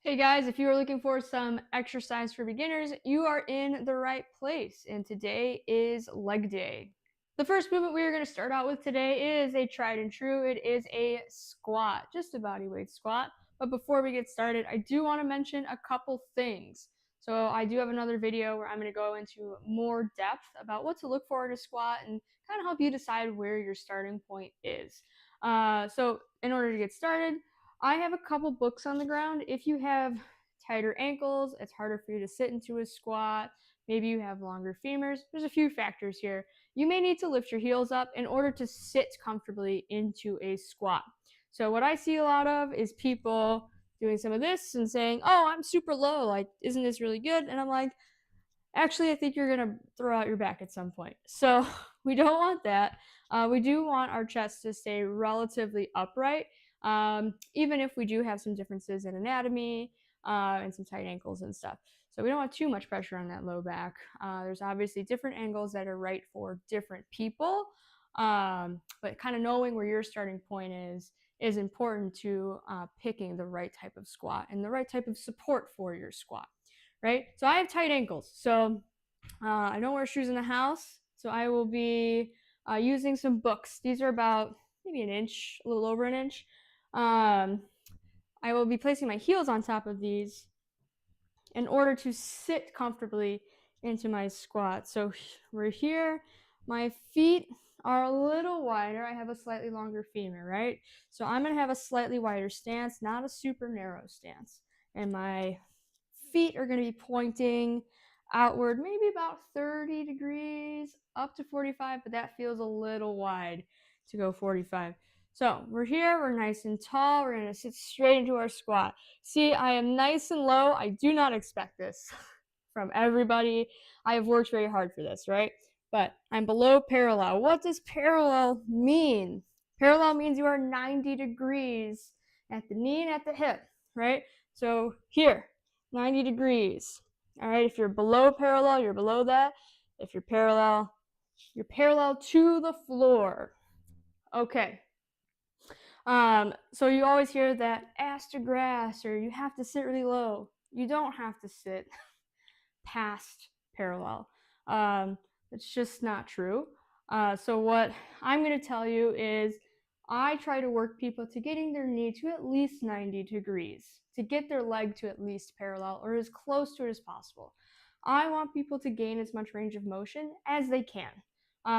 Hey guys, if you are looking for some exercise for beginners, you are in the right place. And today is leg day. The first movement we are going to start out with today is a tried and true. It is a squat, just a body weight squat. But before we get started, I do want to mention a couple things. So I do have another video where I'm going to go into more depth about what to look for in a squat and kind of help you decide where your starting point is. So in order to get started, I have a couple books on the ground. If you have tighter ankles, it's harder for you to sit into a squat. Maybe you have longer femurs. There's a few factors here. You may need to lift your heels up in order to sit comfortably into a squat. So what I see a lot of is people doing some of this and saying, "Oh, I'm super low. Like, isn't this really good?" And I'm like, "Actually, I think you're going to throw out your back at some point." So we don't want that. We do want our chest to stay relatively upright, even if we do have some differences in anatomy and some tight ankles and stuff. So we don't want too much pressure on that low back. There's obviously different angles that are right for different people, but kind of knowing where your starting point is important to picking the right type of squat and the right type of support for your squat, right? So I have tight ankles, so I don't wear shoes in the house, so I will be using some books. These are about maybe an inch, a little over an inch. I will be placing my heels on top of these in order to sit comfortably into my squat. So we're here. My feet are a little wider. I have a slightly longer femur, right? So I'm going to have a slightly wider stance, not a super narrow stance. And my feet are going to be pointing outward, maybe about 30 degrees up to 45, but that feels a little wide to go 45. So we're here, we're nice and tall, we're gonna sit straight into our squat. See, I am nice and low. I do not expect this from everybody. I have worked very hard for this, right? But I'm below parallel. What does parallel mean? Parallel means you are 90 degrees at the knee and at the hip, right? So here, 90 degrees. All right, if you're below parallel, you're below that. If you're parallel to the floor. Okay. So you always hear that ass to grass or you have to sit really low. You don't have to sit past parallel. It's just not true. So what I'm going to tell you is I try to work people to getting their knee to at least 90 degrees, to get their leg to at least parallel or as close to it as possible. I want people to gain as much range of motion as they can,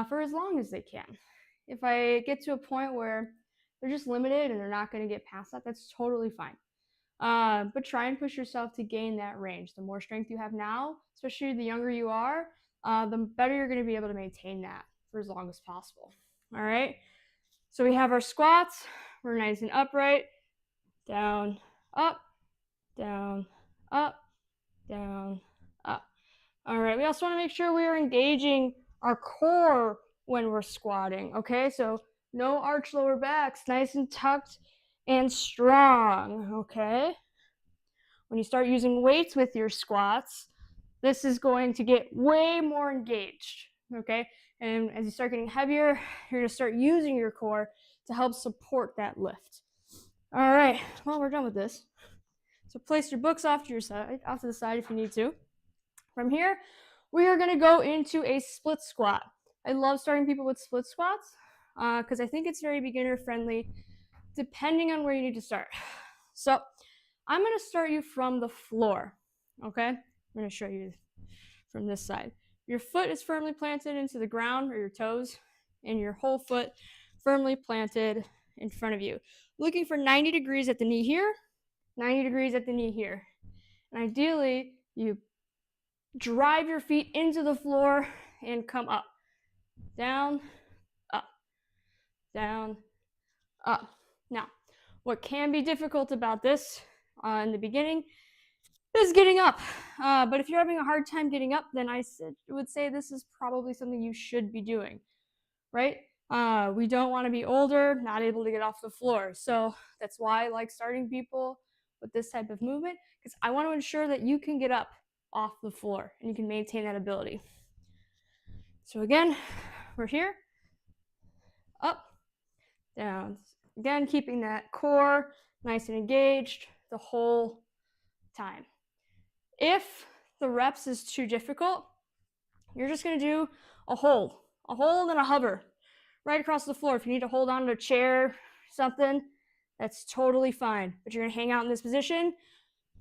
for as long as they can. If I get to a point where they're just limited and they're not going to get past that, that's totally fine. But try and push yourself to gain that range. The more strength you have now, especially the younger you are, the better you're going to be able to maintain that for as long as possible. All right. So we have our squats. We're nice and upright. Down, up, down, up, down, up. All right. We also want to make sure we are engaging our core when we're squatting. Okay. So no arch lower backs, nice and tucked and strong. Okay. When you start using weights with your squats, this is going to get way more engaged, okay? And as you start getting heavier, you're gonna start using your core to help support that lift. All right, well, we're done with this. So place your books off to the side if you need to. From here, we are gonna go into a split squat. I love starting people with split squats because I think it's very beginner friendly, depending on where you need to start. So I'm going to start you from the floor, okay? I'm going to show you from this side. Your foot is firmly planted into the ground, or your toes, and your whole foot firmly planted in front of you. Looking for 90 degrees at the knee here, 90 degrees at the knee here. And ideally, you drive your feet into the floor and come up. Down, up, down, up. Now, what can be difficult about this in the beginning is getting up. But if you're having a hard time getting up, then I would say this is probably something you should be doing, right? We don't want to be older, not able to get off the floor. So that's why I like starting people with this type of movement, because I want to ensure that you can get up off the floor and you can maintain that ability. So again, we're here, up, down. Again, keeping that core nice and engaged the whole time. If the reps is too difficult, you're just going to do a hold and a hover right across the floor. If you need to hold on to a chair, something, that's totally fine. But you're going to hang out in this position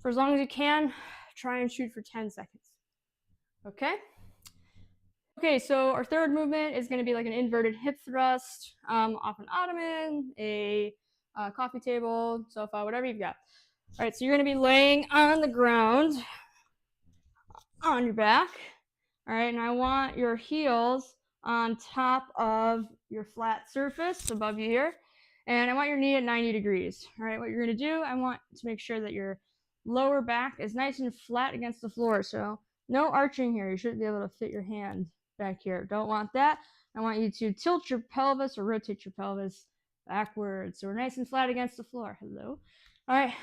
for as long as you can. Try and shoot for 10 seconds. Okay? Okay, so our third movement is going to be like an inverted hip thrust off an ottoman, a coffee table, sofa, whatever you've got. All right, so you're going to be laying on the ground on your back. All right, and I want your heels on top of your flat surface above you here. And I want your knee at 90 degrees. All right, what you're going to do, I want to make sure that your lower back is nice and flat against the floor. So no arching here. You shouldn't be able to fit your hand back here. Don't want that. I want you to tilt your pelvis or rotate your pelvis backwards. So we're nice and flat against the floor. Hello. All right,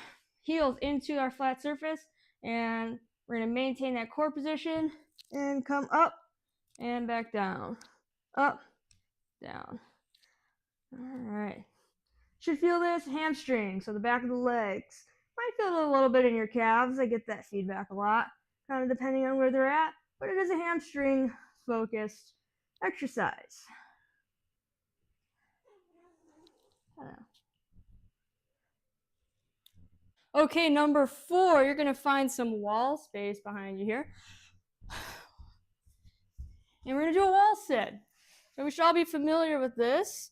heels into our flat surface, and we're going to maintain that core position and come up and back down. Up, down. All right. Should feel this hamstring, so the back of the legs. Might feel it a little bit in your calves. I get that feedback a lot, kind of depending on where they're at, but it is a hamstring focused exercise. Okay, number 4, you're going to find some wall space behind you here. And we're going to do a wall sit. So we should all be familiar with this.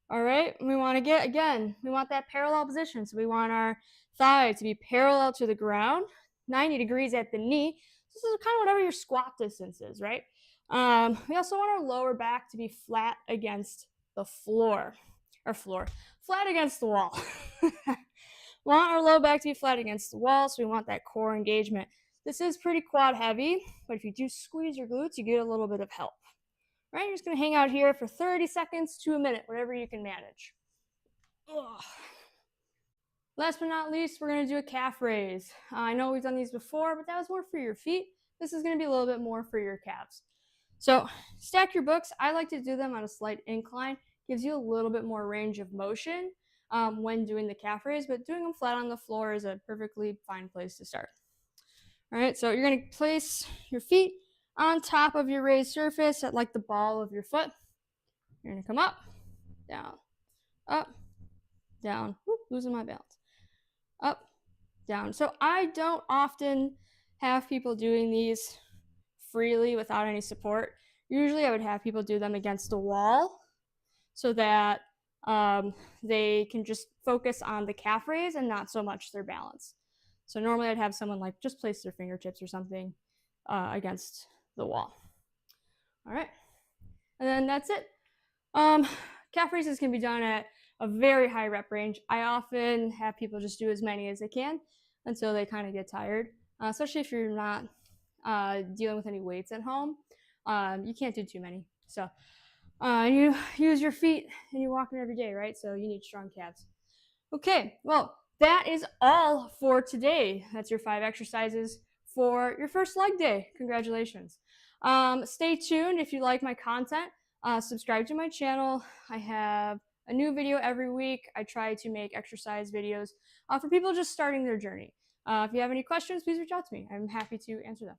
All right, we want to get, again, we want that parallel position. So we want our thigh to be parallel to the ground, 90 degrees at the knee. This is kind of whatever your squat distance is, right? We also want our lower back to be flat against the floor, flat against the wall. Want our low back to be flat against the wall, so we want that core engagement. This is pretty quad heavy, but if you do squeeze your glutes, you get a little bit of help. Right, you're just going to hang out here for 30 seconds to a minute, whatever you can manage. Ugh. Last but not least, we're going to do a calf raise. I know we've done these before, but that was more for your feet. This is going to be a little bit more for your calves. So stack your books. I like to do them on a slight incline. Gives you a little bit more range of motion when doing the calf raise, but doing them flat on the floor is a perfectly fine place to start. All right, so you're going to place your feet on top of your raised surface at like the ball of your foot. You're going to come up, down, whoop, losing my balance, up, down. So I don't often have people doing these freely without any support. Usually I would have people do them against the wall so that they can just focus on the calf raise and not so much their balance. So normally I'd have someone like just place their fingertips or something against the wall. All right, and then that's it. Calf raises can be done at a very high rep range. I often have people just do as many as they can until they kind of get tired, especially if you're not dealing with any weights at home. You can't do too many. So you use your feet and you walk them every day, right? So you need strong calves. Okay, well, that is all for today. That's your 5 exercises for your first leg day. Congratulations. Stay tuned if you like my content. Subscribe to my channel. I have a new video every week. I try to make exercise videos for people just starting their journey. If you have any questions, please reach out to me. I'm happy to answer them.